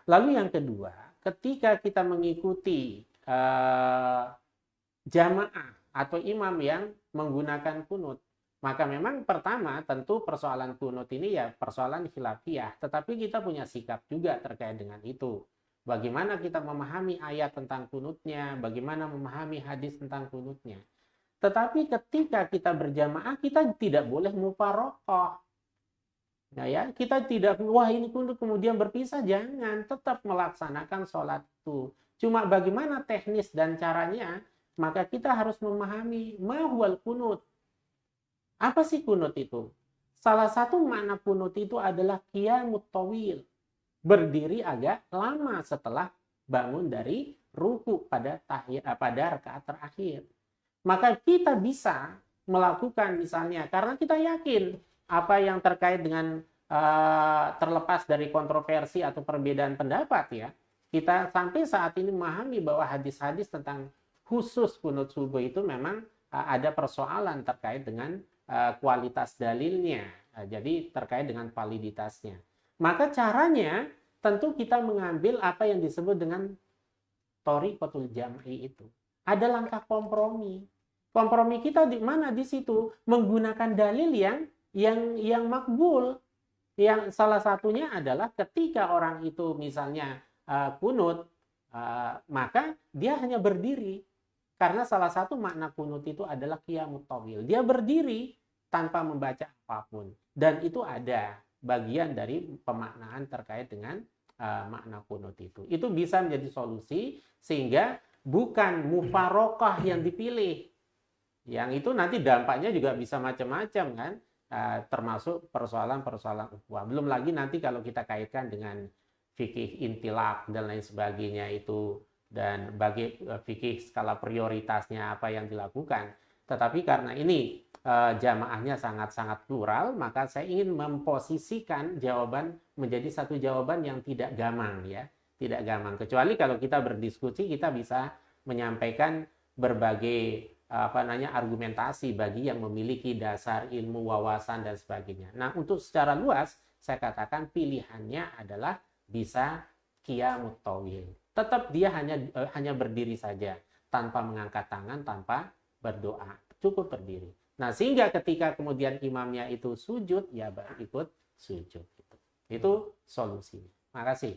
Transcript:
Lalu yang kedua, ketika kita mengikuti jamaah atau imam yang menggunakan kunut, maka memang pertama tentu persoalan kunut ini ya persoalan khilafiyah, tetapi kita punya sikap juga terkait dengan itu. Bagaimana kita memahami ayat tentang kunutnya, bagaimana memahami hadis tentang kunutnya. Tetapi ketika kita berjamaah, kita tidak boleh mufaroqah. Nah ya, kita tidak, wah ini kunut kemudian berpisah, jangan, tetap melaksanakan sholat itu. Cuma bagaimana teknis dan caranya, maka kita harus memahami mahwal kunut. Apa sih kunut itu? Salah satu makna kunut itu adalah qiyamut tawil, berdiri agak lama setelah bangun dari ruku pada rakaat terakhir. Maka kita bisa melakukan misalnya karena kita yakin apa yang terkait dengan terlepas dari kontroversi atau perbedaan pendapat ya, kita sampai saat ini memahami bahwa hadis-hadis tentang khusus kunut subuh itu memang ada persoalan terkait dengan kualitas dalilnya, jadi terkait dengan validitasnya. Maka caranya tentu kita mengambil apa yang disebut dengan thoriqatul jam'i itu. Ada langkah kompromi. Kompromi kita di mana di situ? Menggunakan dalil yang makbul. Yang salah satunya adalah ketika orang itu misalnya kunut, maka dia hanya berdiri. Karena salah satu makna kunut itu adalah qiyamut tawil. Dia berdiri tanpa membaca apapun. Dan itu ada bagian dari pemaknaan terkait dengan makna kunut itu. Itu bisa menjadi solusi sehingga bukan mufaroqah yang dipilih. Yang itu nanti dampaknya juga bisa macam-macam kan, termasuk persoalan-persoalan ukhuwah. Belum lagi nanti kalau kita kaitkan dengan fikih intilak dan lain sebagainya itu, dan bagi fikih skala prioritasnya apa yang dilakukan. Tetapi karena ini jamaahnya sangat-sangat plural, maka saya ingin memposisikan jawaban menjadi satu jawaban yang tidak gamang ya, tidak gamang. Kecuali kalau kita berdiskusi, kita bisa menyampaikan berbagai argumentasi bagi yang memiliki dasar ilmu, wawasan dan sebagainya. Nah, untuk secara luas saya katakan pilihannya adalah bisa qiyamut tawil. Tetap dia hanya berdiri saja tanpa mengangkat tangan, tanpa berdoa, cukup berdiri. Nah, sehingga ketika kemudian imamnya itu sujud, ya baru ikut sujud. Itu solusinya. Makasih.